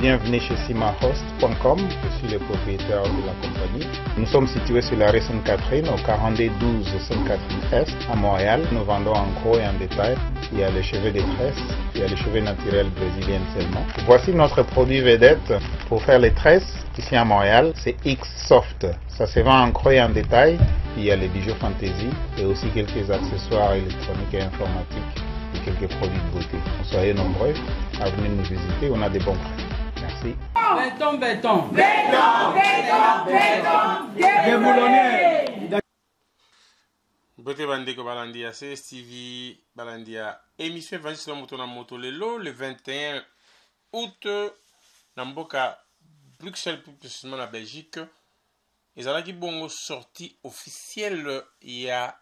Bienvenue chez simahost.com, je suis le propriétaire de la compagnie. Nous sommes situés sur la rue Sainte-Catherine, au 4212 Sainte-Catherine-Est, à Montréal. Nous vendons en gros et en détail. Il y a les cheveux de tresse, il y a les cheveux naturels brésiliennes seulement. Voici notre produit vedette pour faire les tresses ici à Montréal, c'est X-Soft. Ça se vend en gros et en détail. Il y a les bijoux fantaisie et aussi quelques accessoires électroniques et informatiques et quelques produits de beauté. Soyez nombreux à venir nous visiter, on a des bons prix. Merci. Béton, béton. Béton, béton, béton. Déboulonné. Bote bandeko balandia CSTV balandia émission Evangeliste Motona Motolelo le 21 août na mboka Bruxelles plus précisément na Belgique. Ezalaki bongo sortie officielle ya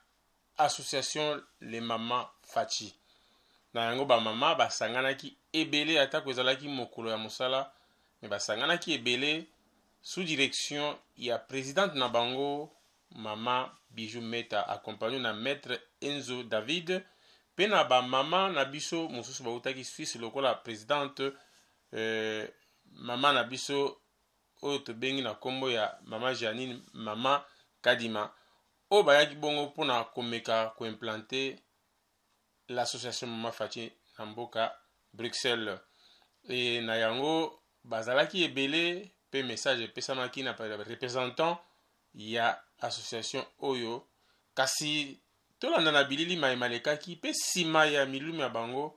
association les mamans Fachi. Na yango ba mama basanganaki ebele atako ezalaki mokolo ya mosala mais basanganaki ebele sous direction ya présidente na bango Maman Bijou Meta accompagné na maître Enzo David pe na ba mama na biso mosusu bautaki Suisse lokola présidente mama na biso oyo tobengi na kombo ya mama Janine mama Kadima oyo bayaki bongo mpona komeka koimplante l'association Mama Fachi na mboka Bruxelles e na yango bazalaki ebele pe message epesamaki na représentant ya association oyo kasi tolanda na bilili maemalekaki pe nsima ya milumi ya bango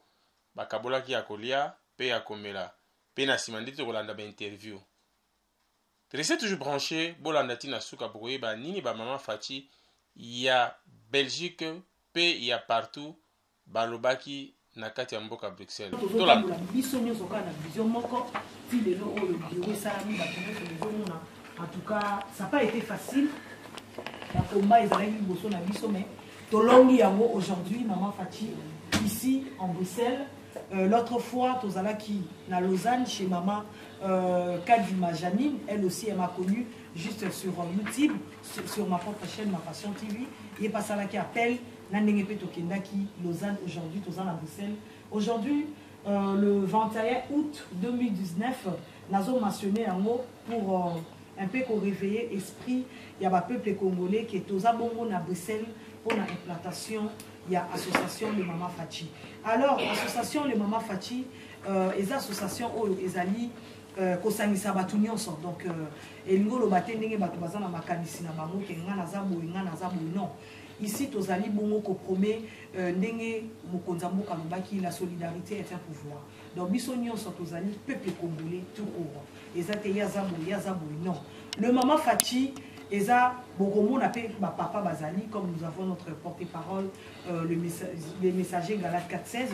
bakabolaki ya kolia pe ya komela pe na nsima nde tokolanda bainterview restez toujours branché bolanda ntina suka bokoyeba nini bamama Fachi ya Belgique pe ya partout balobaki na kati ya mboka Bruxelles tolanda biso nyonso kaka na vision moko ti lelo oyo biro esalami bato nyonso ezomona. En tout cas, ça n'a pas été facile. La combat est allé liboso na biso mais tolongi yango aujourd'hui Maman Fachi ici en Bruxelles. L'autre fois tozalaki na Lausanne chez Maman Kadima Janine, elle aussi elle m'a connue juste sur YouTube sur ma propre chaîne Ma Passion TV. Il est passé là qui appelle Nandenge pe tokendaki Lausanne aujourd'hui tozana à Bruxelles. Aujourd'hui le 21 août 2019 nazo mentionné yango pour un peu qu'on réveille l'esprit, il y a un peuple congolais qui est aux abongos à Bruxelles pour l'implantation, il y a l'association Les Mamans Fachi. Alors, l'association Les Mamans Fachi, les associations ils allient kosangisa batu nyonso donc elingo lo batendenge batu bazana makanisi na bango ke ngana za boy non ici tozali bongo ko promet ndenge mokonza mboka lobaki la solidarité est un pouvoir donc biso nyonso tozali peuple congolais tout court ezate yaza boy non le Maman Fachi eza bokomona pe ba papa bazali comme nous avons notre porte-parole le messager Galate 4:16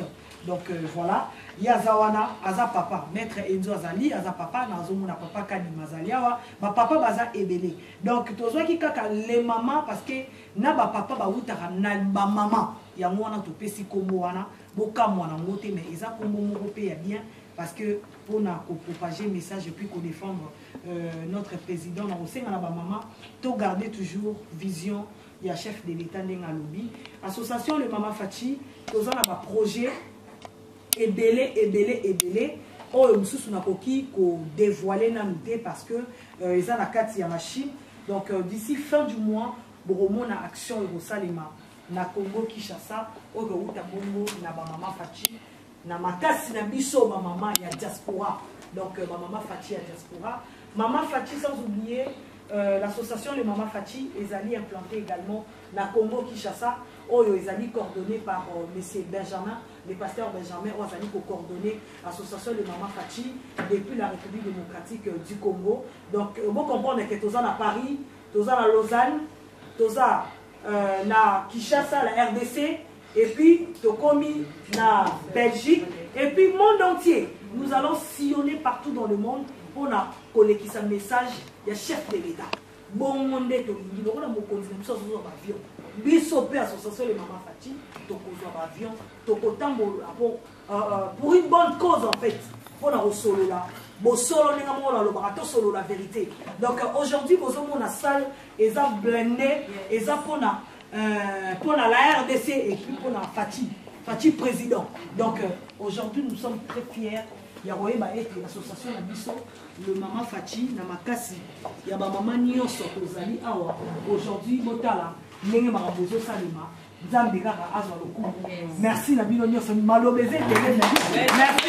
donc voilà yazawana aza papa maître Enzo azali aza papa nazomona papa Kadima Zaliawa ba papa baza ebele donc tozwaki kaka les mamans parce que na ba papa ba utaka na ba maman yango wana to pesi kombo wana bokamwa na ngote mais eza kombo moko pe ya bien parce que pour propager le message et puis qu'on défendre notre président dans la maman to garder toujours vision il y a chef de l'état dans lobby association le Maman Fachi tous on a un projet ebele oh mususu na koki ko dévoiler na noté parce que ils ont la carte ya machine donc d'ici fin du mois bomo na action au Salima na Congo Kinshasa o go uta bongo na ba Maman Fachi na makasi na biso ma maman ya diaspora donc ma Maman Fachi ya diaspora Maman Fachi sans oublier l'association Les Mamans Fachi les alliés implantés également na Congo Kinshasa oyo les alliés coordonnés par monsieur Benjamin le pasteur Benjamin aux alliés coordonnés l'association Les Mamans Fachi depuis la République démocratique du Congo donc vous comprenez que tous à Paris tous à Lausanne tous à na Kinshasa la RDC et puis Tokomi na Belgique et puis monde entier nous allons sillonner partout dans le monde pour collecter ce message des chefs de l'État bon monde to lingi lokona mokonzi na biso zo ba avion biso pe association Les Mamans Fachi tokozwa ba avion tokotambola pour une bonne cause en fait pour na solo là bo solo ninga mona lo ba to solo la vérité donc aujourd'hui bozo mona salle eza blindé eza pour la RDC et puis pour la Fachi président donc aujourd'hui nous sommes très fiers ya koyeba ete l'association na biso le Mama Fachi na makasi ya ba mama nyonso tozali awa aujourd'hui botala ndenge makambo ezosalema nzambe kaka azwa lokumu. Merci na bino nyonso maloba eza ebele na biso. Merci.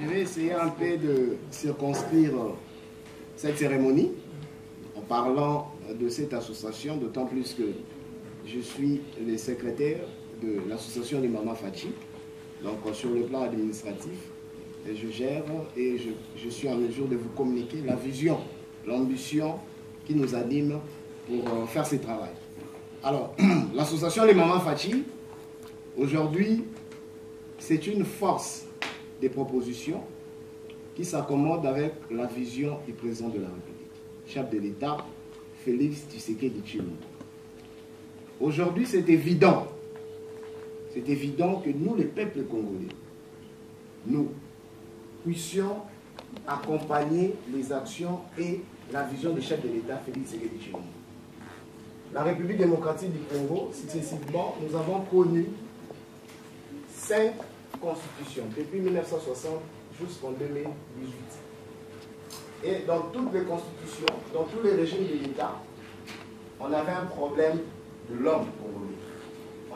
Je vais essayer un peu de circonscrire cette cérémonie en parlant de cette association, d'autant plus que je suis le secrétaire de l'association des Mama Fachi. Donc sur le plan administratif, je gère et je suis en mesure de vous communiquer la vision, l'ambition qui nous anime pour faire ce travail. Alors, l'association des Mama Fachi, aujourd'hui, c'est une force des propositions qui s'accommode avec la vision du président de la République, chef de l'État, Félix Tshisekedi Tshilombo. Aujourd'hui, c'est évident que nous, les peuples congolais, nous puissions accompagner les actions et la vision du chef de l'État, Félix Tshisekedi Tshilombo. La République démocratique du Congo, successivement, nous avons connu 5 constitutions, depuis 1960 jusqu'en 2018. Et dans toutes les constitutions, dans tous les régimes de l'État, on avait un problème de l'homme congolais.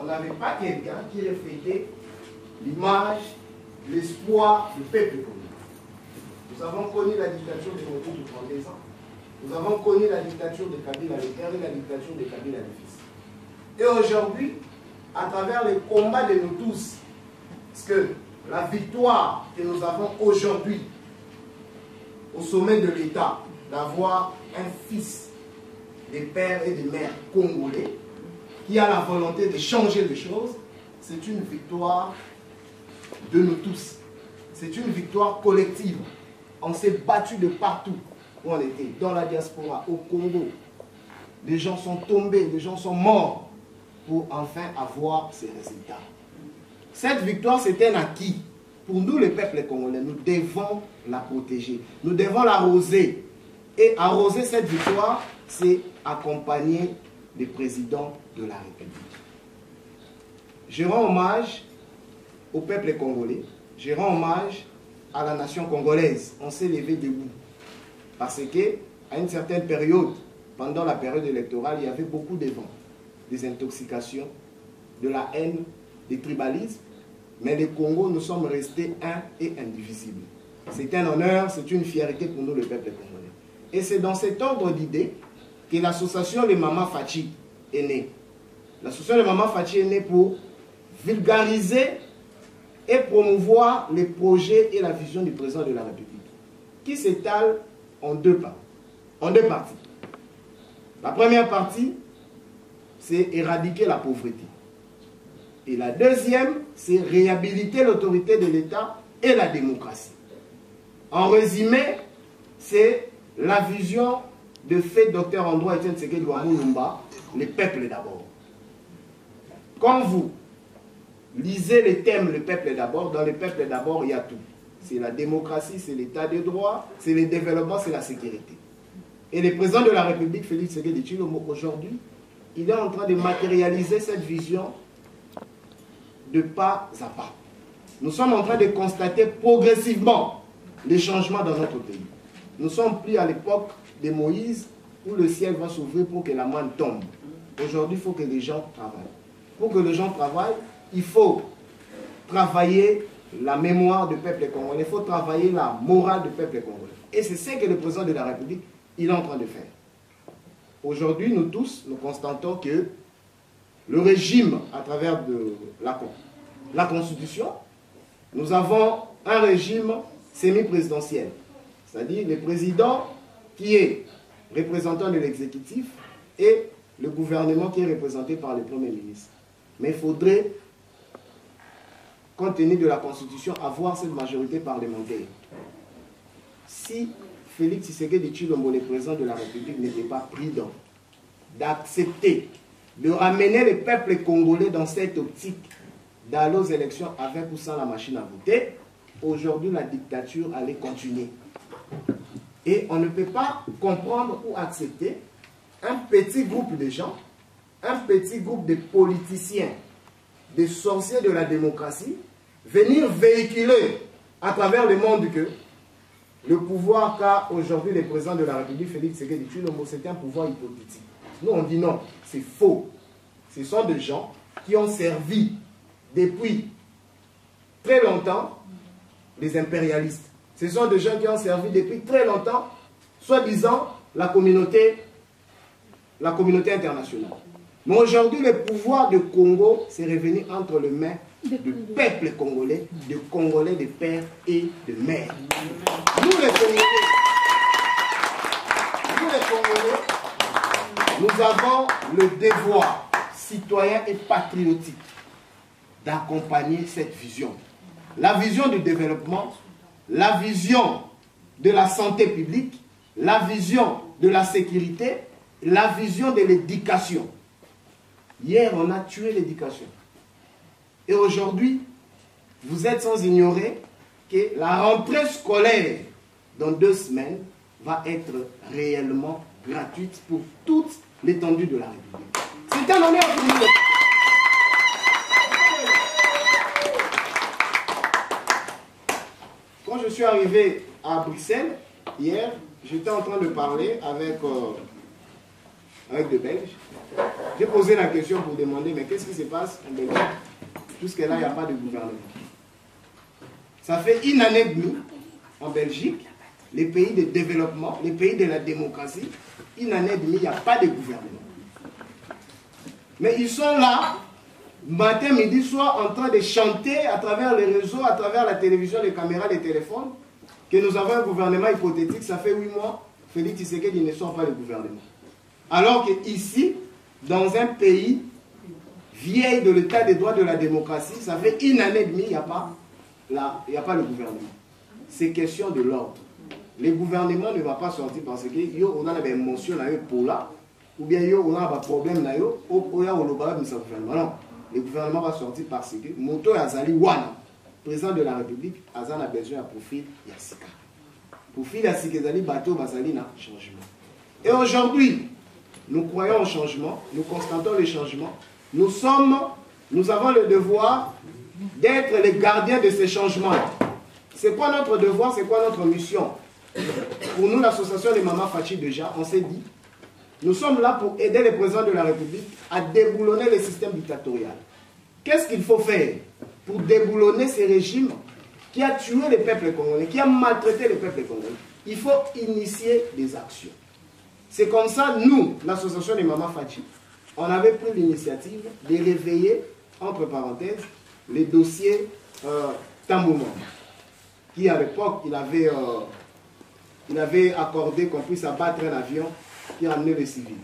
On n'avait pas quelqu'un qui reflétait l'image, l'espoir du peuple congolais. Nous avons connu la dictature de Mobutu de 32 ans. Nous avons connu la dictature de Kabila le père et la dictature de Kabila le fils. Et aujourd'hui, à travers les combats de nous tous, parce que la victoire que nous avons aujourd'hui au sommet de l'État, d'avoir un fils des pères et des mères congolais qui a la volonté de changer les choses, c'est une victoire de nous tous. C'est une victoire collective. On s'est battu de partout où on était, dans la diaspora, au Congo. Les gens sont tombés, les gens sont morts pour enfin avoir ces résultats. Cette victoire, c'est un acquis. Pour nous, les peuples congolais, nous devons la protéger. Nous devons l'arroser. Et arroser cette victoire, c'est accompagner le président de la République. Je rends hommage au peuple congolais. Je rends hommage à la nation congolaise. On s'est levé debout. Parce qu'à une certaine période, pendant la période électorale, il y avait beaucoup de vents, des intoxications, de la haine, des tribalismes. Mais le Congo, nous sommes restés un et indivisibles. C'est un honneur, c'est une fierté pour nous, le peuple congolais. Et c'est dans cet ordre d'idées que l'association Les Mama Fachi est née. L'association Les Mama Fachi est née pour vulgariser et promouvoir les projets et la vision du président de la République, qui s'étale en deux parties. La première partie, c'est éradiquer la pauvreté. Et la deuxième, c'est réhabiliter l'autorité de l'État et la démocratie. En résumé, c'est la vision de fait Dr André Etienne Tshisekedi Lumumba, le peuple d'abord. Quand vous lisez les thèmes le peuple d'abord, dans le peuple d'abord, il y a tout. C'est la démocratie, c'est l'état de droit, c'est le développement, c'est la sécurité. Et le président de la République, Félix Tshisekedi Tshilombo, aujourd'hui, il est en train de matérialiser cette vision de pas à pas. Nous sommes en train de constater progressivement les changements dans notre pays. Nous ne sommes plus à l'époque de Moïse où le ciel va s'ouvrir pour que la manne tombe. Aujourd'hui, il faut que les gens travaillent. Pour que les gens travaillent, il faut travailler la mémoire du peuple congolais, il faut travailler la morale du peuple congolais. Et c'est ce que le président de la République il est en train de faire. Aujourd'hui, nous tous, nous constatons que le régime, à travers de la Constitution, nous avons un régime semi-présidentiel. C'est-à-dire le président qui est représentant de l'exécutif et le gouvernement qui est représenté par le Premier ministre. Mais il faudrait, compte tenu de la Constitution, avoir cette majorité parlementaire. Si Félix Tshisekedi Tshilombo, le président de la République, n'était pas prudent d'accepter, de ramener le peuple congolais dans cette optique d'aller aux élections avec ou sans la machine à voter, aujourd'hui la dictature allait continuer. Et on ne peut pas comprendre ou accepter un petit groupe de gens un petit groupe de politiciens, des sorciers de la démocratie, venir véhiculer à travers le monde que le pouvoir qu'a aujourd'hui le président de la République, Félix Tshisekedi Tshilombo, c'est un pouvoir hypothétique. Nous, on dit non, c'est faux. Ce sont des gens qui ont servi depuis très longtemps les impérialistes. Ce sont des gens qui ont servi depuis très longtemps, soi-disant, la communauté internationale. Mais aujourd'hui, le pouvoir du Congo s'est revenu entre les mains du peuple congolais, de Congolais de père et de mère. Nous les Congolais, nous avons le devoir citoyen et patriotique d'accompagner cette vision. La vision du développement, la vision de la santé publique, la vision de la sécurité, la vision de l'éducation. Hier, on a tué l'éducation. Et aujourd'hui, vous êtes sans ignorer que la rentrée scolaire dans 2 semaines va être réellement gratuite pour toute l'étendue de la République. C'est un honneur pour nous. Quand je suis arrivé à Bruxelles, hier, j'étais en train de parler avec des Belges. J'ai posé la question pour demander, mais qu'est-ce qui se passe en Belgique? Jusque-là, il n'y a pas de gouvernement. Ça fait 1 année et demie en Belgique, les pays de développement, les pays de la démocratie, 1 année et demie, il n'y a pas de gouvernement. Mais ils sont là, matin, midi, soir, en train de chanter à travers les réseaux, à travers la télévision, les caméras, les téléphones, que nous avons un gouvernement hypothétique. Ça fait 8 mois, Félix Tshisekedi ne sort pas le gouvernement. Alors qu'ici, dans un pays vieil de l'état des droits de la démocratie, ça fait 1 année et demie, il n'y a pas le gouvernement. C'est question de l'ordre. Le gouvernement ne va pas sortir parce que on a des émotions pour là, ou bien on a un problème là, ou bien on a un gouvernement. Non, le gouvernement va sortir parce que Moto Azali Wana, président de la République, Azan a besoin de profil Yassika. Profil Yassika, Azali Bateau Bazali na changement. Et aujourd'hui, nous croyons au changement, nous constatons le changement. Nous avons le devoir d'être les gardiens de ces changements. C'est quoi notre devoir, c'est quoi notre mission? Pour nous, l'association des Mama Fachi, déjà, on s'est dit, nous sommes là pour aider le président de la République à déboulonner le système dictatorial. Qu'est-ce qu'il faut faire pour déboulonner ces régimes qui a tué le peuple congolais, qui a maltraité le peuple congolais? Il faut initier des actions. C'est comme ça, nous, l'association des Mama Fachi, on avait pris l'initiative de réveiller, entre parenthèses, les dossiers Tambouman, qui à l'époque, il avait accordé qu'on puisse abattre un avion qui a amené les civils.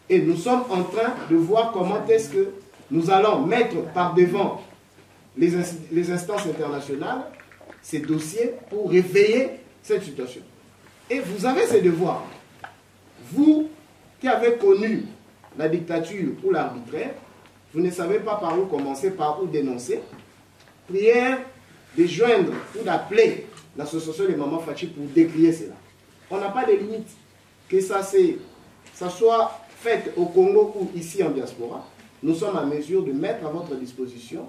Et nous sommes en train de voir comment est-ce que nous allons mettre par devant les instances internationales ces dossiers pour réveiller cette situation. Et vous avez ces devoirs. Vous qui avez connu la dictature ou l'arbitraire, vous ne savez pas par où commencer, par où dénoncer. Prière de joindre ou d'appeler l'association des Mama Fachi pour décrier cela. On n'a pas de limite. Que ça soit fait au Congo ou ici en diaspora, nous sommes à mesure de mettre à votre disposition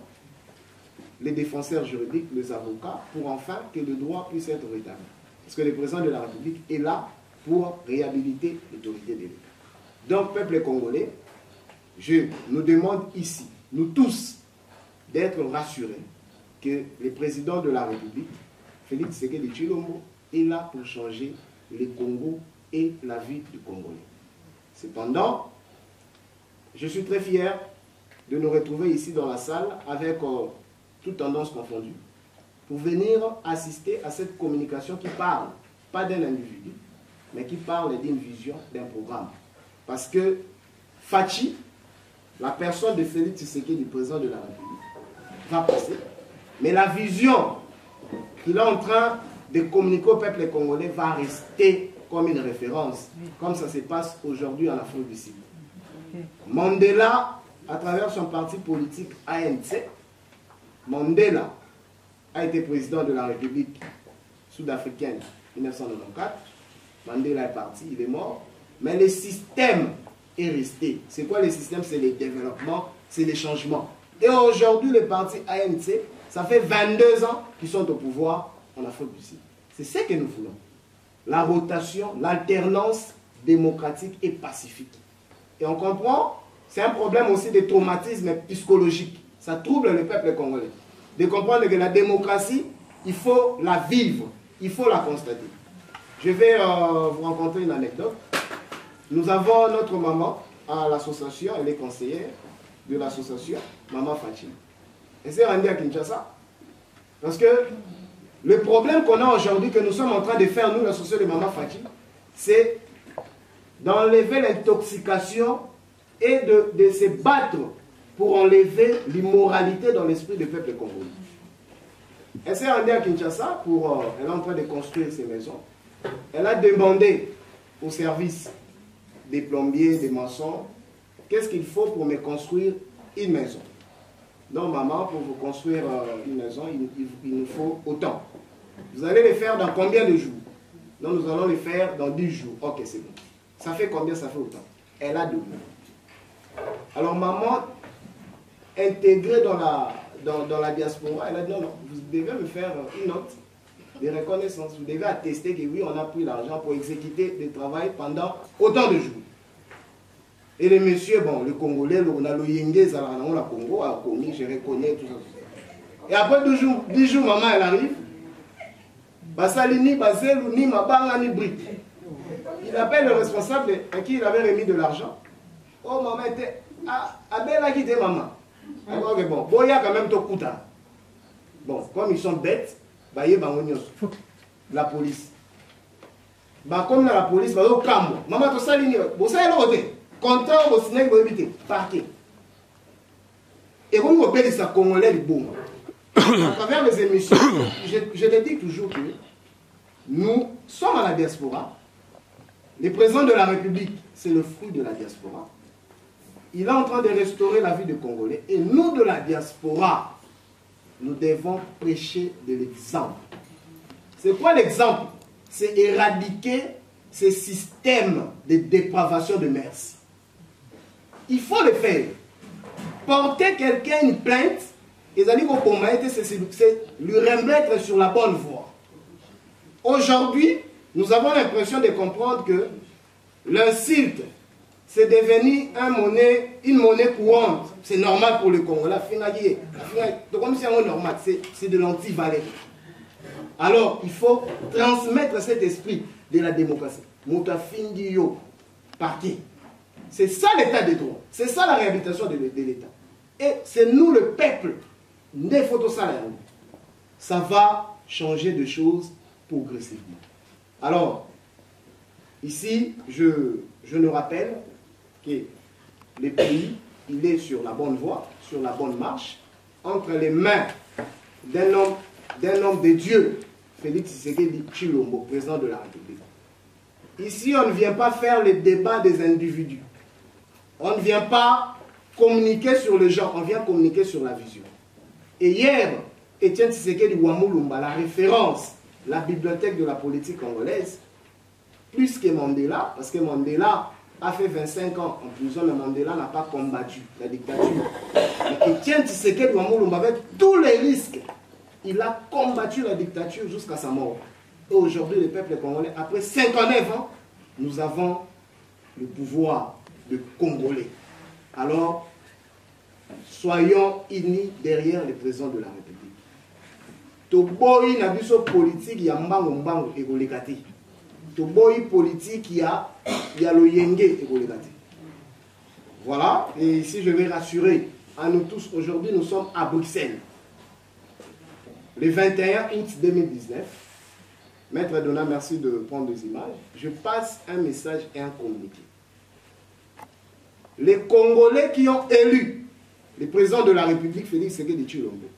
les défenseurs juridiques, les avocats, pour enfin que le droit puisse être rétabli. Parce que le président de la République est là pour réhabiliter l'autorité de l'État. Donc, peuple congolais, je nous demande ici, nous tous, d'être rassurés que le président de la République, Félix Tshisekedi Tshilombo, est là pour changer le Congo et la vie du Congolais. Cependant, je suis très fier de nous retrouver ici dans la salle avec toutes tendances confondues pour venir assister à cette communication qui parle, pas d'un individu, mais qui parle d'une vision, d'un programme. Parce que Fachi, la personne de Félix Tshisekedi, du président de la République, va passer, mais la vision qu'il est en train de communiquer au peuple congolais va rester comme une référence, comme ça se passe aujourd'hui en Afrique du Sud. Mandela, à travers son parti politique ANC, Mandela a été président de la République sud-africaine en 1994. Mandela est parti, il est mort. Mais le système est resté. C'est quoi le système? C'est le développement, c'est les changements. Et aujourd'hui, le parti ANC, ça fait 22 ans qu'ils sont au pouvoir en Afrique du Sud. C'est ce que nous voulons. La rotation, l'alternance démocratique et pacifique. Et on comprend, c'est un problème aussi de traumatisme psychologique. Ça trouble le peuple congolais. De comprendre que la démocratie, il faut la vivre, il faut la constater. Je vais vous raconter une anecdote. Nous avons notre maman à l'association, elle est conseillère de l'association, Maman Fatima. Elle s'est rendue à Kinshasa. Parce que le problème qu'on a aujourd'hui, que nous sommes en train de faire, nous, l'association de Maman Fatima, c'est d'enlever l'intoxication et de se battre pour enlever l'immoralité dans l'esprit du peuple congolais. Elle s'est rendue à Kinshasa, elle est en train de construire ses maisons. Elle a demandé au service des plombiers, des maçons, qu'est-ce qu'il faut pour me construire une maison. Donc maman, pour vous construire une maison, il nous faut autant. Vous allez le faire dans combien de jours? Donc nous allons le faire dans 10 jours. Ok, c'est bon. Ça fait combien? Ça fait autant. Elle a donné. Alors maman, intégrée dans la diaspora, elle a dit non, vous devez me faire une note de reconnaissance. Vous devez attester que oui, on a pris l'argent pour exécuter le travail pendant autant de jours. Et le monsieur, bon, le Congolais, on a le Yenge, on a Congo, a commis, je reconnais tout ça. Et après 10 jours, maman, elle arrive. Basalini, Baselou, ni Mabanga, ni Brit. Il appelle le responsable à qui il avait remis de l'argent. Oh, maman était. Ah, Abel a quitté maman. Alors, bon, Boya quand même Tokuta. Bon, comme ils sont bêtes, bah, il y a la police. Bah, comme la police, bah, il y a Kambo. Maman, tu sais, vous savez l'autre. Content au cinéma, vous évitez. Parquet. Et comme vous appelez ça Congolais, le bon. À travers les émissions, je le dis toujours que nous sommes à la diaspora. Le président de la République, c'est le fruit de la diaspora. Il est en train de restaurer la vie des Congolais. Et nous, de la diaspora, nous devons prêcher de l'exemple. C'est quoi l'exemple? C'est éradiquer ce système de dépravation de mœurs. Il faut le faire. Porter quelqu'un une plainte, et c'est lui remettre sur la bonne voie. Aujourd'hui, nous avons l'impression de comprendre que l'insulte, c'est devenu une monnaie courante. C'est normal pour le Congolais. C'est de l'anti-valeur. Alors, il faut transmettre cet esprit de la démocratie. C'est ça l'état de droit. C'est ça la réhabilitation de l'État. Et c'est nous, le peuple, des photos salariés. Ça va changer de choses progressivement. Alors, ici, je nous rappelle que le pays, il est sur la bonne voie, sur la bonne marche, entre les mains d'un homme de Dieu, Félix Tshisekedi Tshilombo, président de la République. Ici, on ne vient pas faire le débat des individus. On ne vient pas communiquer sur le genre, on vient communiquer sur la vision. Et hier, Étienne Tshisekedi Wamulumba, la référence, la bibliothèque de la politique congolaise, plus que Mandela, parce que Mandela a fait 25 ans en prison, mais Mandela n'a pas combattu la dictature. Mais Étienne Tshisekedi Wamulumba, avec tous les risques, il a combattu la dictature jusqu'à sa mort. Et aujourd'hui, le peuple congolais, après 59 ans, nous avons le pouvoir de Congolais. Alors, soyons unis derrière le président de la République. Toboyi na biso politique ya mbango ekolekati. Toboyi politique ya loyenge ekolekati. Voilà, et ici je vais rassurer à nous tous, aujourd'hui nous sommes à Bruxelles. Le 21 août 2019, Maître Donna, merci de prendre des images. Je passe un message et un communiqué. Les Congolais qui ont élu le président de la République, Félix Tshisekedi Tshilombo,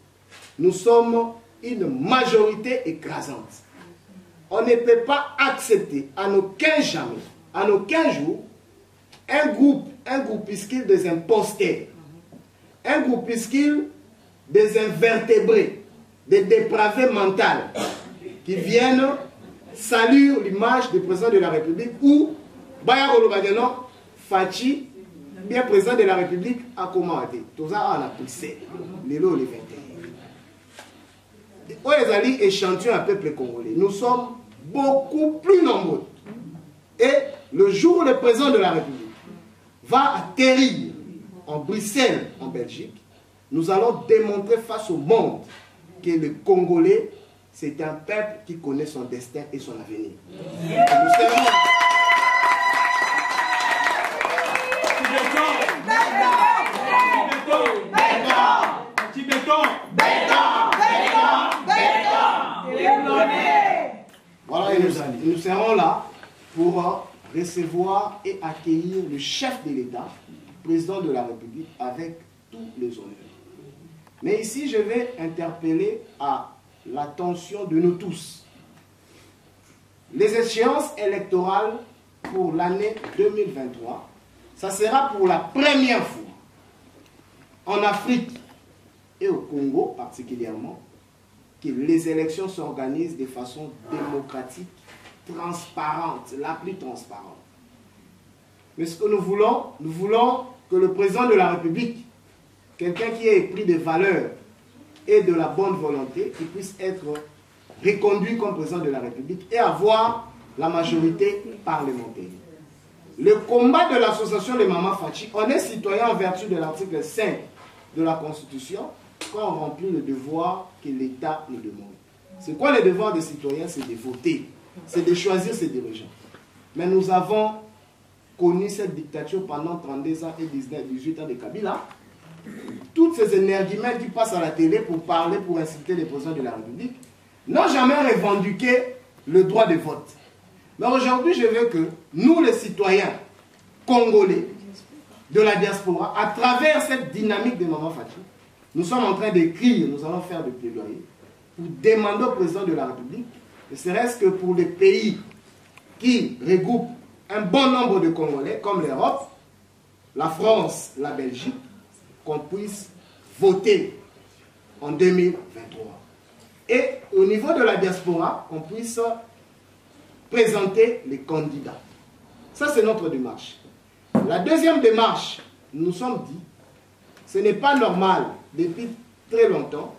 nous sommes une majorité écrasante. On ne peut pas accepter à aucun jamais, à aucun jour, un groupuscule des imposteurs, un groupuscule des invertébrés, des dépravés mentaux, qui viennent saluer l'image du président de la République ou, Fachi, bien président de la République, a commandé. Tout ça, on a poussé. Les lots, les 21. Où les alliés échantillent un peuple congolais. Nous sommes beaucoup plus nombreux. Et le jour où le président de la République va atterrir en Bruxelles, en Belgique, nous allons démontrer face au monde que le Congolais, c'est un peuple qui connaît son destin et son avenir. Nous serons... Voilà, et nous serons là pour recevoir et accueillir le chef de l'État, président de la République, avec tous les honneurs. Mais ici, je vais interpeller à l'attention de nous tous. Les échéances électorales pour l'année 2023, ça sera pour la première fois en Afrique et au Congo particulièrement, que les élections s'organisent de façon démocratique, transparente, la plus transparente. Mais ce que nous voulons que le président de la République, quelqu'un qui est épris de valeurs et de la bonne volonté, qui puisse être reconduit comme président de la République et avoir la majorité parlementaire. Le combat de l'association des Mamans Fachi, on est citoyen en vertu de l'article 5 de la Constitution quand on remplit le devoir que l'État nous demande. C'est quoi le devoir des citoyens? C'est de voter, c'est de choisir ses dirigeants. Mais nous avons connu cette dictature pendant 32 ans et 18 ans de Kabila. Toutes ces énergumènes qui passent à la télé pour parler, pour inciter les présidents de la République, n'ont jamais revendiqué le droit de vote. Mais aujourd'hui, je veux que nous, les citoyens congolais de la diaspora, à travers cette dynamique de Maman Fachi, nous sommes en train d'écrire, nous allons faire des plaidoyers pour demander au président de la République, ne serait-ce que pour les pays qui regroupent un bon nombre de Congolais, comme l'Europe, la France, la Belgique, qu'on puisse voter en 2023. Et au niveau de la diaspora, qu'on puisse présenter les candidats. Ça, c'est notre démarche. La deuxième démarche, nous nous sommes dit, ce n'est pas normal, depuis très longtemps,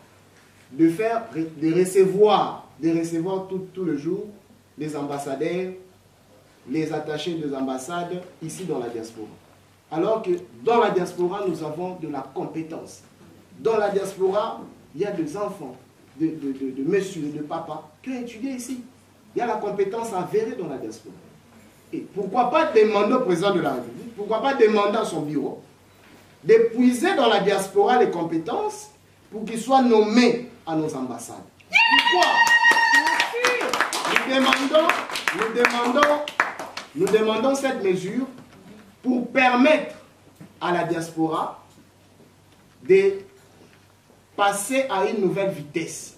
de recevoir tout le jour les ambassadeurs, les attachés des ambassades ici dans la diaspora. Alors que dans la diaspora, nous avons de la compétence. Dans la diaspora, il y a des enfants, de messieurs, de papas qui ont étudié ici. Il y a la compétence avérée dans la diaspora. Et pourquoi pas demander au président de la République, pourquoi pas demander à son bureau d'épuiser dans la diaspora les compétences pour qu'ils soient nommés à nos ambassades. Pourquoi? Nous demandons cette mesure pour permettre à la diaspora de passer à une nouvelle vitesse.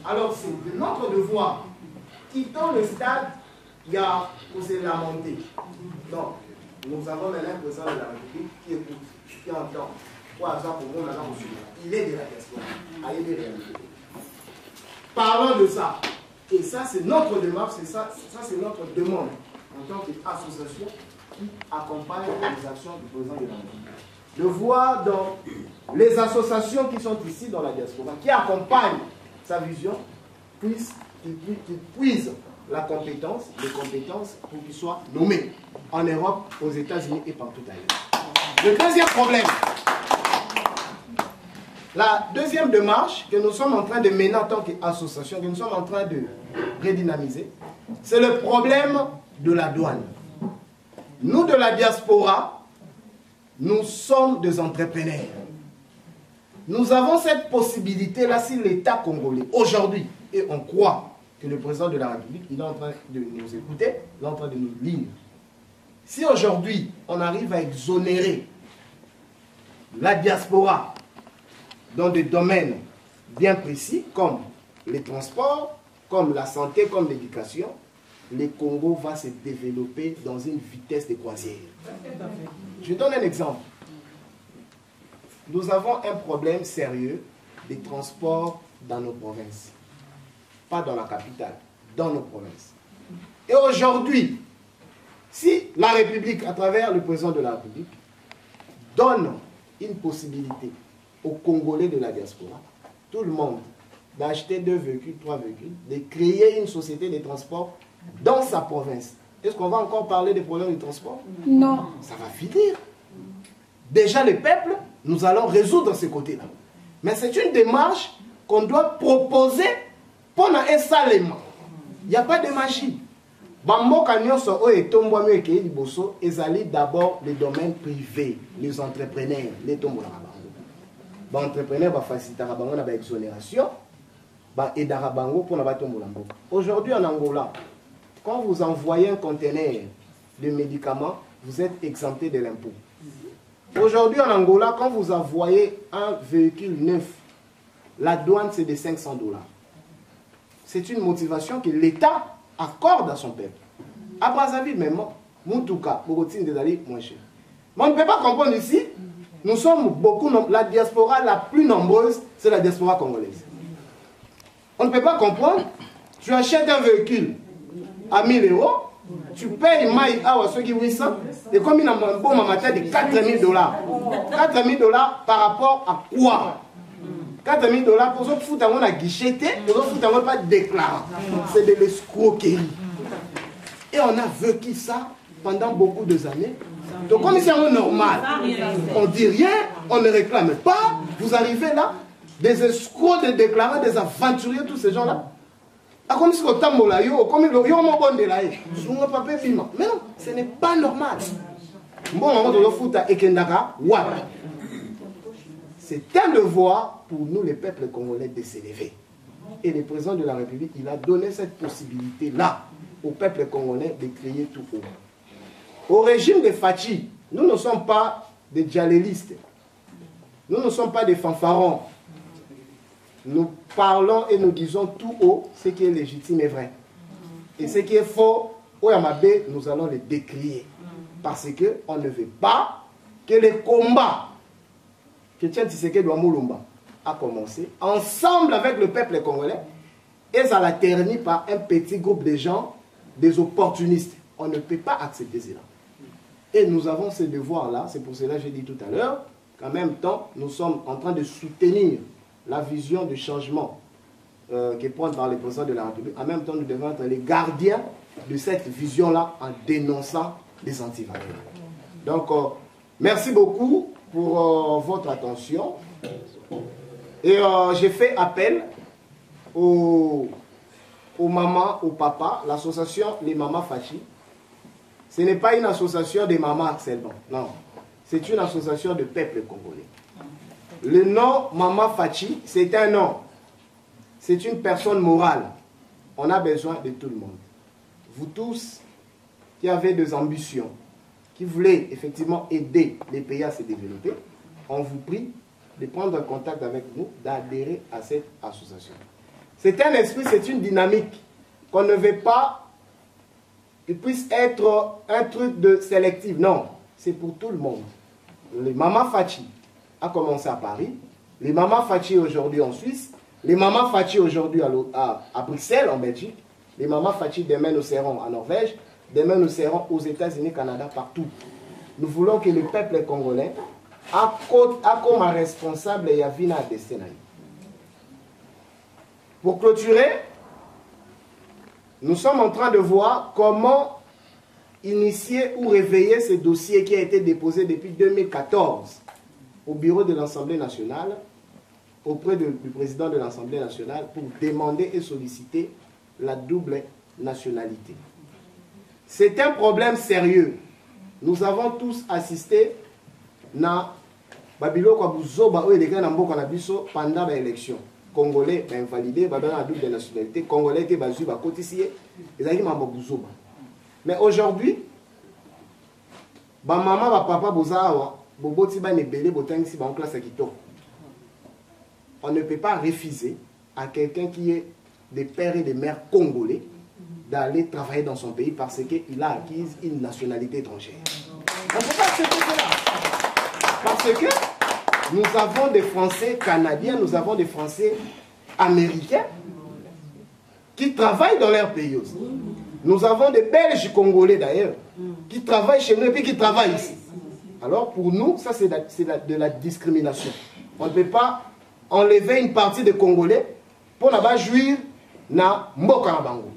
Alors c'est notre devoir. Quittons le stade, il y a pour se lamenter. Donc, nous avons maintenant un président de la République qui écoute, qui entend. Il est de la diaspora. Parlons de ça. Et ça, c'est notre démarche, ça c'est notre demande en tant qu'association qui accompagne les actions du président de la République. De voir dans les associations qui sont ici dans la diaspora, qui accompagnent sa vision, qu'ils puisent la compétence, les compétences pour qu'ils soient nommés en Europe, aux États-Unis et partout ailleurs. Le deuxième problème, la deuxième démarche que nous sommes en train de mener en tant qu'association, que nous sommes en train de redynamiser, c'est le problème de la douane. Nous, de la diaspora, nous sommes des entrepreneurs. Nous avons cette possibilité-là si l'État congolais, aujourd'hui, et on croit que le président de la République, il est en train de nous écouter, il est en train de nous lire. Si aujourd'hui, on arrive à exonérer la diaspora dans des domaines bien précis, comme les transports, comme la santé, comme l'éducation, le Congo va se développer dans une vitesse de croisière. Je donne un exemple. nous avons un problème sérieux des transports dans nos provinces. Pas dans la capitale, dans nos provinces. Et aujourd'hui, si la République, à travers le président de la République, donne une possibilité aux Congolais de la diaspora, tout le monde, d'acheter 2 véhicules, 3 véhicules, de créer une société de transport dans sa province. Est-ce qu'on va encore parler des problèmes de transport? Non. Ça va finir. Déjà, le peuple, nous allons résoudre ce côté-là. Mais c'est une démarche qu'on doit proposer pendant un salement. Il n'y a pas de magie. Bamboka nyonso o etombwa mi ekei liboso ezali d'abord les domaines privés, les entrepreneurs, les tombola bango. Ba entrepreneurs ba facilitera bango na ba exonération, ba edara bango pour na ba tombola mboka. Aujourd'hui en Angola, quand vous envoyez un conteneur de médicaments, vous êtes exempté de l'impôt. Aujourd'hui en Angola, quand vous envoyez un véhicule neuf, la douane c'est de $500. C'est une motivation que l'État accorde à son peuple. À Brazzaville même, Moutouka, Bogotine des Dali, moins cher. Mais on ne peut pas comprendre ici, nous sommes beaucoup, la diaspora la plus nombreuse, c'est la diaspora congolaise. On ne peut pas comprendre, tu achètes un véhicule à 1000 €, tu payes maï à ceux qui 800, et comme il a un bon matin de $4000. $4000 par rapport à quoi? $4000 pour ceux qui foutent à guichet, pour ceux qui foutent pas déclarant. C'est de l'escroquerie. Et on a vécu ça pendant beaucoup d'années. Donc comme c'est normal, on ne dit rien, on ne réclame pas. Vous arrivez là, des escrocs, des déclarants, des aventuriers, tous ces gens-là. Comme si on tambola yo, comme il y a un bon de là. Mais non, ce n'est pas normal. Bon, on va foutre à Ekendaka, wap. C'est un devoir pour nous, les peuples congolais, de s'élever. Et le président de la République, il a donné cette possibilité-là au peuple congolais de créer tout haut. Au régime de Fachi, nous ne sommes pas des djalélistes. Nous ne sommes pas des fanfarons. Nous parlons et nous disons tout haut ce qui est légitime et vrai. Et ce qui est faux, au Yamabé, nous allons le décrier. Parce qu'on ne veut pas que les combats que Tien Tshisekedi Mulumba a commencé, ensemble avec le peuple congolais, et ça l'a terni par un petit groupe de gens, des opportunistes. On ne peut pas accepter cela. Et nous avons ce devoir-là, c'est pour cela que j'ai dit tout à l'heure, qu'en même temps, nous sommes en train de soutenir la vision du changement qui est prônée par le président de la République. En même temps, nous devons être les gardiens de cette vision-là en dénonçant les antivaleurs. Donc, merci beaucoup pour votre attention. Et j'ai fait appel aux mamans, aux papas, l'association Les Mamas Fachi. Ce n'est pas une association des mamans seulement, non. C'est une association de peuple congolais. Le nom Maman Fachi, c'est un nom. C'est une personne morale. On a besoin de tout le monde. Vous tous qui avez des ambitions, qui voulez effectivement aider les pays à se développer, on vous prie de prendre contact avec nous, d'adhérer à cette association. C'est un esprit, c'est une dynamique qu'on ne veut pas qu'il puisse être un truc de sélectif. Non, c'est pour tout le monde. Les Mamas Fachi a commencé à Paris, les Mamas Fachi aujourd'hui en Suisse, les Mamas Fachi aujourd'hui à Bruxelles, en Belgique, les Mamas Fachi demain nous serons en Norvège, demain nous serons aux États-Unis, Canada, partout. Nous voulons que le peuple congolais a comme responsable Yavina Adessenaï. Pour clôturer, nous sommes en train de voir comment initier ou réveiller ce dossier qui a été déposé depuis 2014 au bureau de l'Assemblée nationale, auprès du président de l'Assemblée nationale, pour demander et solliciter la double nationalité. C'est un problème sérieux. Nous avons tous assisté na Babilo Kwabuzoba pendant l'élection. Congolais invalidé, la double nationalité, Congolais qui basu ba kotisie, ezaki mambo buzoba. Mais aujourd'hui, ba maman ba papa bozawa, boboti ba nebele botangisi ba en classe kitoko. On ne peut pas refuser à quelqu'un qui est des pères et des mères congolais d'aller travailler dans son pays parce qu'il a acquis une nationalité étrangère. On ne peut pas accepter cela. Parce que Nous avons des Français canadiens, nous avons des Français américains qui travaillent dans leur pays aussi. Nous avons des Belges congolais d'ailleurs qui travaillent chez nous et puis qui travaillent ici. Alors pour nous, ça c'est de la discrimination. On ne peut pas enlever une partie des Congolais pour ne pas jouir na mboka na bango.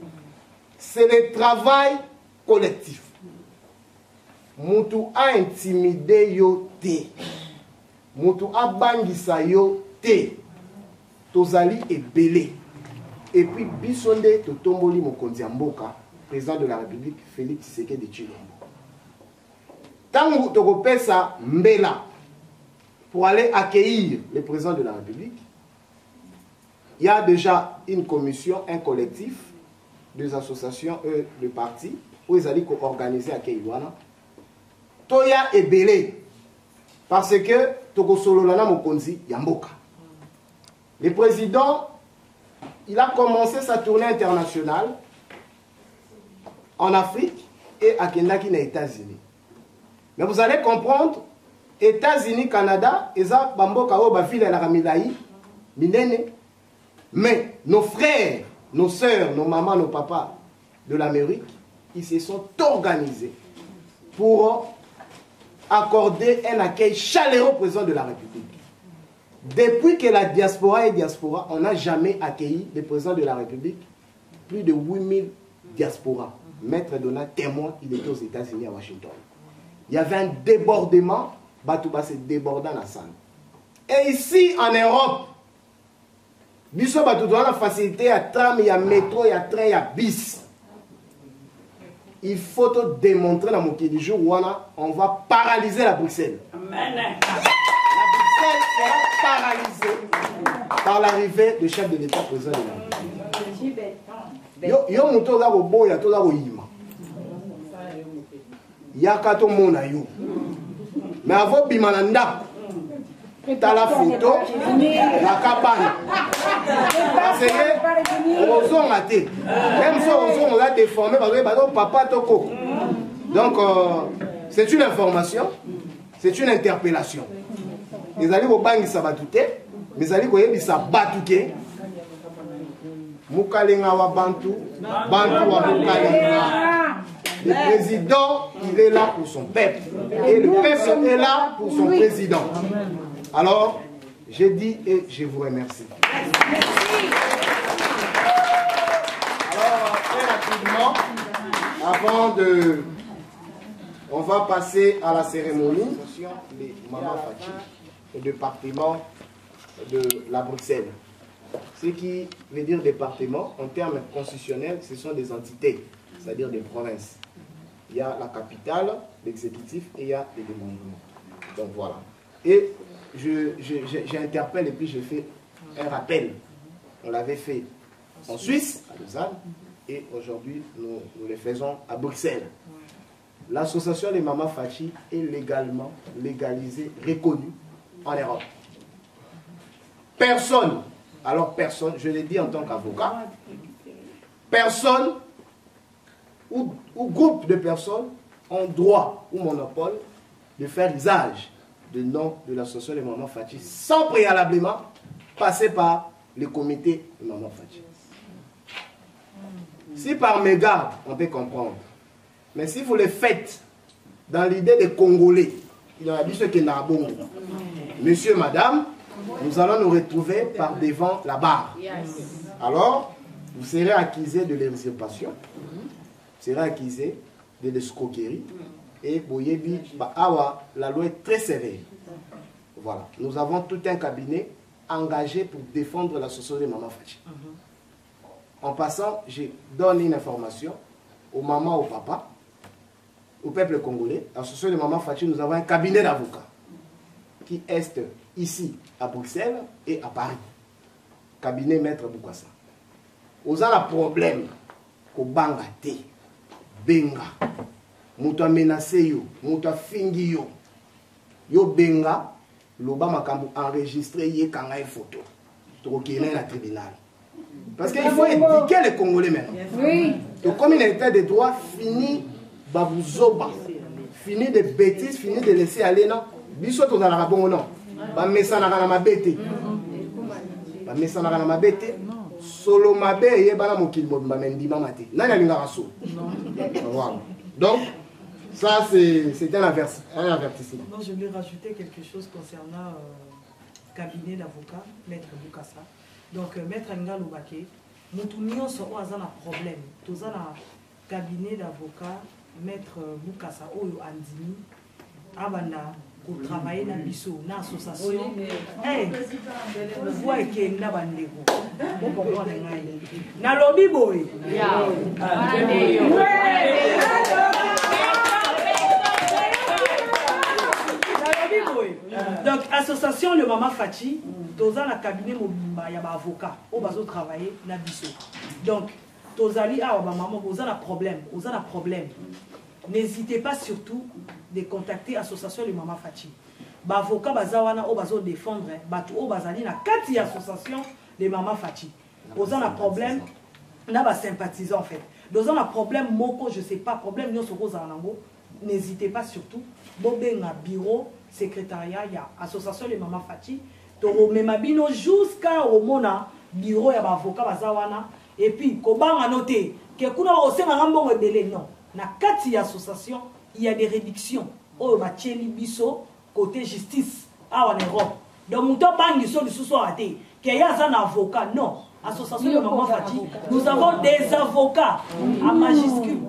C'est le travail collectif. Mutu a intimidé yo te. Mutu a bangisa yo te. Tozali ebele. Et puis bisonde totomboli mokonzi ya mboka, président de la République Félix Tshisekedi Tshilombo. Tango tokopesa mbela pour aller accueillir le président de la République, il y a déjà une commission, un collectif, des associations, de partis, où ils allaient organiser accueil wana. Toya ebele, parce que toko sololana mokonzi yamboka. Le président, il a commencé sa tournée internationale en Afrique et à Kendaki, aux États-Unis. Mais vous allez comprendre, États-Unis, Canada, eza bamboka o bafile na kamilai, minene. Mais nos frères, nos sœurs, nos mamans, nos papas de l'Amérique, ils se sont organisés pour accorder un accueil chaleureux au président de la République. Depuis que la diaspora est diaspora, on n'a jamais accueilli le président de la République. Plus de 8000 diasporas. Maître Donat, témoin, il était aux États-Unis, à Washington. Il y avait un débordement, Batouba s'est débordant la salle. Et ici, en Europe, Biso Batouba a la facilité, il y a tram, il y a métro, il y a train, il y a bis. Il faut te démontrer dans mon pied du jour où on va paralyser la Bruxelles. Amen. La Bruxelles sera paralysée par l'arrivée du chef de l'État président de la République. Yo moto za boya to za koyima. Yaka to mona yo. Mais avant bimana ndako. Tala photo la cabane. Parce que on a été même si on a déformé parce que papa toko. Donc c'est une information, c'est une interpellation. Les alliés au bang ça va tout mais allez koyebi ça batuke. Mukalenga wa Bantu, Bantu wa Mukalenga. Le président, il est là pour son peuple. Et le peuple est là pour son président. Alors, je dis et je vous remercie. Alors, très rapidement, avant de... On va passer à la cérémonie. Les Maman Fachi, au département de la Bruxelles. Ce qui veut dire département, en termes constitutionnels, ce sont des entités, c'est-à-dire des provinces. Il y a la capitale, l'exécutif, et il y a les démembrements. Donc voilà. Et j'interpelle et puis je fais un rappel. On l'avait fait en Suisse, à Lausanne, et aujourd'hui, nous le faisons à Bruxelles. L'association des Maman Fachi est légalement légalisée, reconnue en Europe. Personne, alors personne, je l'ai dit en tant qu'avocat, personne ou groupe de personnes ont droit ou monopole de faire usage du nom de l'association des Maman Fachi sans préalablement passer par le comité de Maman Fachi. Si par mégarde, on peut comprendre. Mais si vous le faites dans l'idée des Congolais, il y a dit ce qui est Nabongo, monsieur, madame, nous allons nous retrouver par devant la barre. Alors, vous serez accusé de l'usurpation, vous serez accusé de l'escroquerie, et Boyebi, la loi est très sévère. Voilà. Nous avons tout un cabinet engagé pour défendre l'association des Maman Fachi. En passant, je donne une information aux mamans, aux papas, au peuple congolais. L'association des Maman Fachi, nous avons un cabinet d'avocats qui est ici à Bruxelles et à Paris. Cabinet Maître Boukassa. Vous avez un problème que banga te, benga, muta menacé yo, muta fingi yo, yo benga, loba makambu enregistré ye kanga une photo, trokene na tribunal. Parce qu'il faut éduquer les Congolais maintenant. Oui. Donc comme il y a un état de droit, fini babouzoba, fini de bêtises, fini de laisser aller non. Biso to dans la bon non. bamesanaka na mabete bamesanaka na mabete solo mabe eyebana mokili mobimba me ndimama te nani alingaka solo voilà. Donc ça c'est un avertissement. Non, je voulais rajouter quelque chose concernant cabinet d'avocat maître Bukasa. Donc maître Nga Lobake mutu nyonso oyo aza na problème toza na cabinet d'avocat maître Bukasa oyo andimi abanda kotravailler na biso na association voix ekenda bandeko bokomprendre ngai nalobi boye donc association le Mama Fachi toza na cabinet mobimba ya ba avocat o bazo travailler na biso donc tozali awa ba maman oza na problème n'hésitez pas surtout de contacter l'association de Mama Fachi. Ba avocat bazawana o bazo défendre batu o bazali na kati association de Mama Fachi. Oza na problème na ba sympathisant en fait. Dans un problème moko je sais pas problème nyo soko za nango n'hésitez pas surtout bobenga bureau secrétariat ya association de Mama Fachi to mema bino jusqu'à au mona bureau ya ba avocat bazawana et puis kobanga noter que kuna osenga ngambongo ebele non. Na kati association il y a des réductions au bacheli biso côté justice en Europe donc muto bangi so disuso até que y a un avocat non association de Mama Fachi nous avons des avocats à majuscule.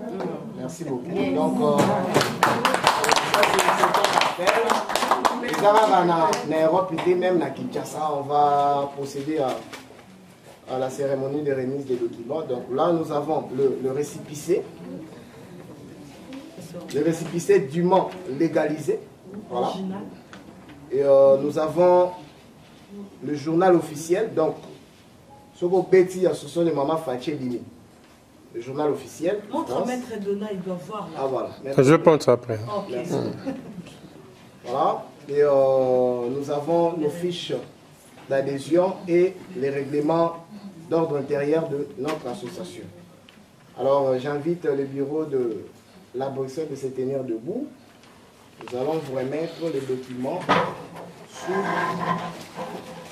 Merci beaucoup. Donc ça c'est un appel. En Europe et même à Kinshasa on va procéder à la cérémonie de remise des documents. Donc là nous avons le récépissé. Le récépissé dûment légalisé. Voilà. Et nous avons le journal officiel. Donc, ce que Betty association de Mama Fachi Limi. Le journal officiel. Montre maître Donna, il doit voir. Là. Ah voilà. Je pense ça après. Okay. Voilà. Et nous avons nos fiches d'adhésion et les règlements d'ordre intérieur de notre association. Alors, j'invite le bureau de la Bruxelles de se tenir debout. Nous allons vous remettre les documents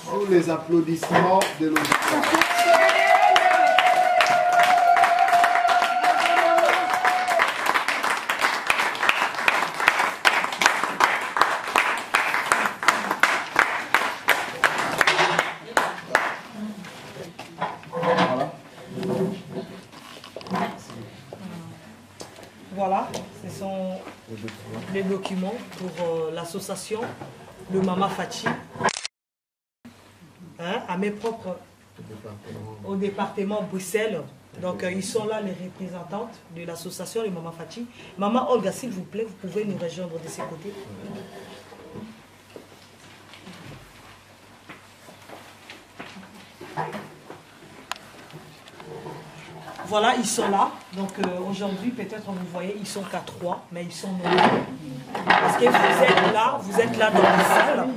sous les applaudissements de l'auditoire. Voilà, ce sont les documents pour l'association de Mama Fachi, hein, à mes propres, au département Bruxelles. Donc ils sont là les représentantes de l'association de Mama Fachi. Maman Olga, s'il vous plaît, vous pouvez nous rejoindre de ces côtés. Voilà, ils sont là. Donc aujourd'hui, peut-être vous voyez, ils sont qu'à 3, mais ils sont nombreux. Parce que vous êtes là dans la salle.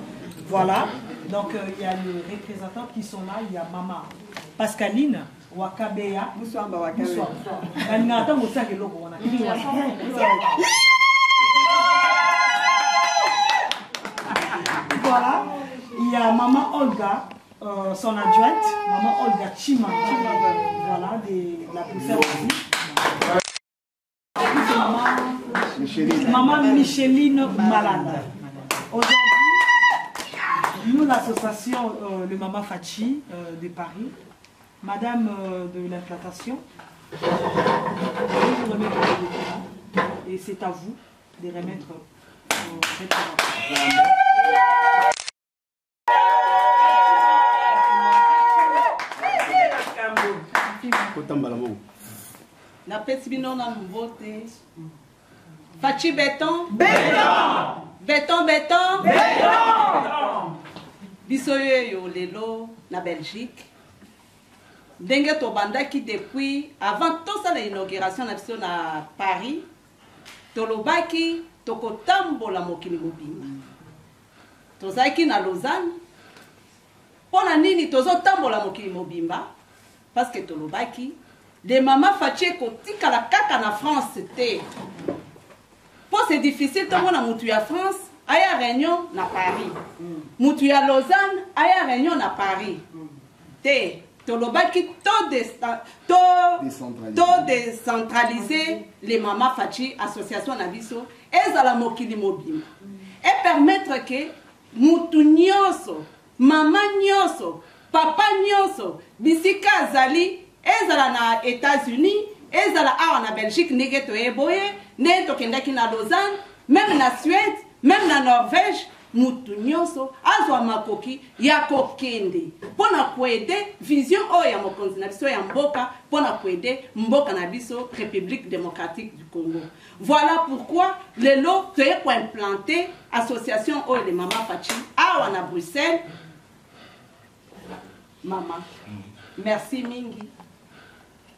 Voilà. Donc il y a les représentants qui sont là. Il y a Maman Pascaline Wakabeya. Bonsoir. Voilà. Il y a Maman Olga. Son adjointe, Maman Olga Chima, voilà, de la poussière aussi. Maman Micheline Malanda. Aujourd'hui, nous, l'association le Mama Fachi de Paris, Madame de l'implantation, je vous remettre le document et c'est à vous de remettre cette na pesi bino na mbote Fachi béton biso yo lelo na Belgique ndenge tobandaki depuis avant tout ça l'inauguration na biso na Paris tolobaki tokotambola mokili mobimba tozaki na Lausanne pona nini tozotambola mokili mobimba parce que tolobaki les Mama Fachi kotika la kaka na France te. Pour c'est difficile to mona mutu ya France aya réunion na Paris. Mutu ya Lausanne aya réunion na Paris. Te tolobaki to décentraliser les Mama Fachi association na biso ezala mokili mobima et permettre que mutu nyonso mama nyonso papa nyonso bisika azali ezala na États-Unis ezala awa na Belgique ndenge toyeboye ne tokendaki na Lausanne même na Suède même na Norvège mutu nyonso azwa makoki ya kokende pona kuede vision oyo ya mokonzi na biso ya mboka pona kuede mboka na biso République démocratique du Congo. Voilà pourquoi lelo toye ko implanter association oyo de Mama Fachi awa na Bruxelles. Mama merci mingi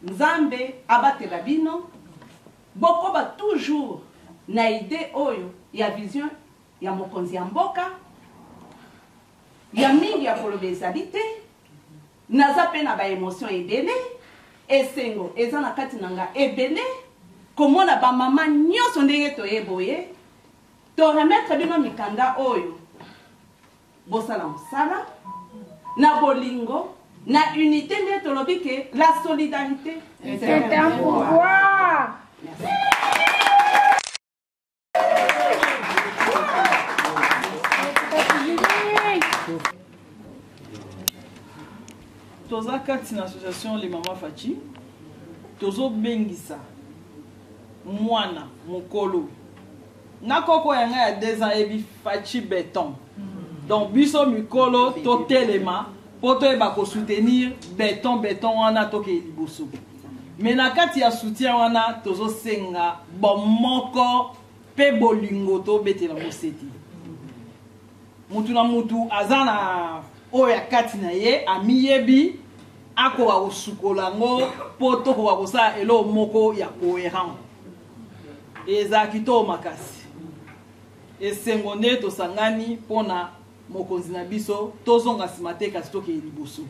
Nzambe abatela bino boko ba toujours na idée oyo ya vision ya mokonzi ya mboka ya mingi ya koloba ezali te naza mpe na baémotion ebele esengo eza na kati na nga ebele komona bamama nyonso ndenge toyeboye toremetre bino mikanda oyo bosala mosala na bolingo na unité nde tolobi ke la solidarité c'est un pouvoir. Merci. Toza kati na association les Mama Fachi tozo bengisa mwana mokolo na koko yanga ya 2 ans ebi Fachi Béton donc biso mikolo to telema poto eba ko soutenir béton wana toke liboso mais na kati ya soutien wana tozo senga bomoko pe bolingo to betela moseti mutu na mutu azana oya kati na ye amiyebi ako wa usukola ngo poto ko wakosa elo moko ya cohérent eza kito makasi esengo nde tosangani pona mokonzi na biso tozonga simate kasi toke liboso.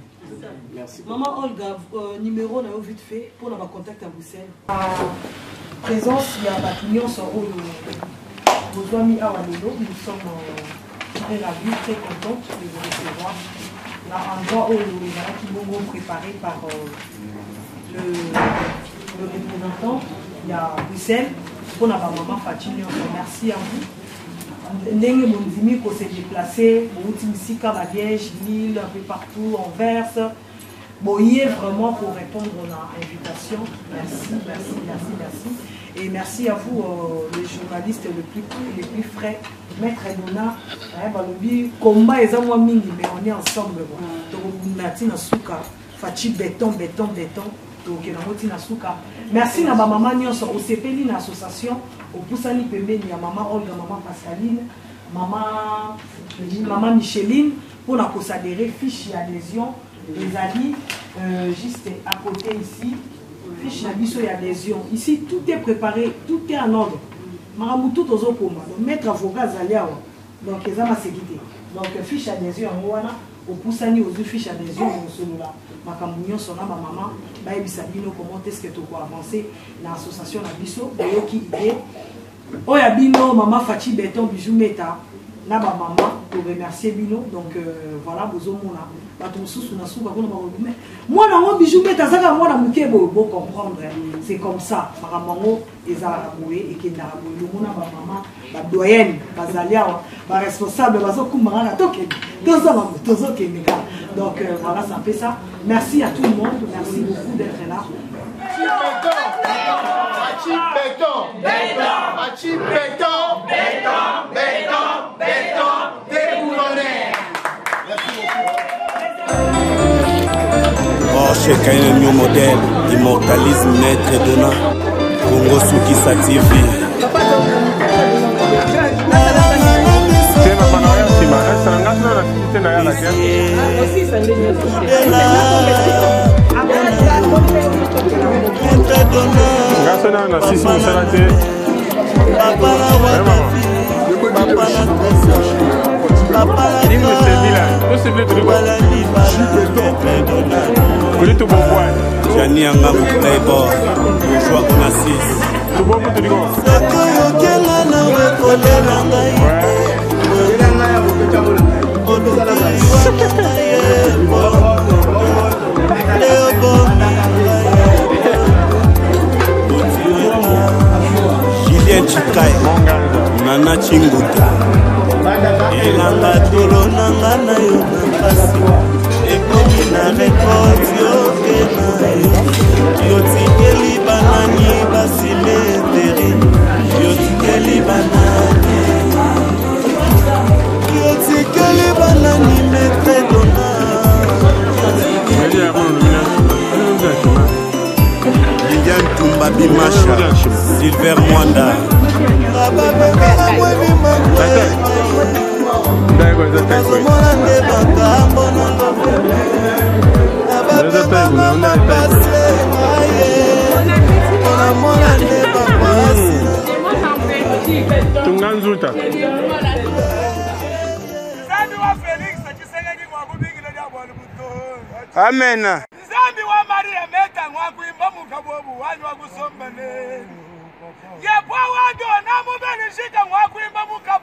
Merci. Maman Olga, numéro na vite fait pour avoir contact à Bruxelles. Présence il y a Batunion sur besoin mis à Walelo, nous sommes très ravis, très contents de vous recevoir. Là, endroit où les qui vont préparé par le représentant, il y a Bruxelles, pour la maman Fachi. Merci à vous. Ndenge Mondimi ko s'est déplacé, Boutimsika, Baviège, Lille, un peu partout, Anvers. Boyer vraiment pour répondre à l'invitation. Merci, merci, merci, merci. Et merci à vous, les journalistes les plus frais. Maître Edona, le combat est à moi mingi, mais on est ensemble. Donc, Natina Souka, Fachi béton. Donc, Natina merci à ma maman Nyonso, au CPLI, l'association, au Poussani Pembe, à maman Olga, maman Pascaline, maman Micheline, pour la s'adhérer, fiche d'adhésion, les alliés, juste à côté ici, fiche d'adhésion. Ici, tout est préparé, tout est en ordre. Maramutu tozo koma, maître avocat Zalia, donc ils ont ma sécurité. Donc fiche d'adhésion en Wana, au Poussani aux fiches d'adhésion au celui-là. Ma camounion sonna ma maman, baïbi sabino comment est-ce que tu peux avancer l'association à Bisso, d'ailleurs qui idée. Oya bino maman Fachi Béton bijou meta, na ba maman pour remercier bino donc voilà bozo mona. Moi, je bijou meta zaka moi na muke bo comprendre. C'est comme ça. Maramango ezaraboué et qui naraboué le mona ba maman, ba doyenne, ba zalia, ba responsable bazo kumara toke. Tozo kemeka. Donc voilà, ça fait ça. Merci à tout le monde. Merci beaucoup d'être là. Chez un new modèle, immortalisme maître Edona, Congo Soukissa TV. Jani Anga Playboy, Joie Onassis. Julien Chikai Nana Chinguta Elanga tolo nanga na yo nakasi ekomi na rekodi yoke na yo yotikeli banani basimeteri yotikeli banani metre dona Lilian Tumba Bimasha Silver Mwanda Nazomona nde bakambo na lobo Nabapema pase maye Namona nde bapasi Tunganzuta Amen. Zambi wa Maria meka ngwakuimba mukabobu wanyu wakusombane. Ye bwa wado na mubele shika ngwakuimba mukabobu.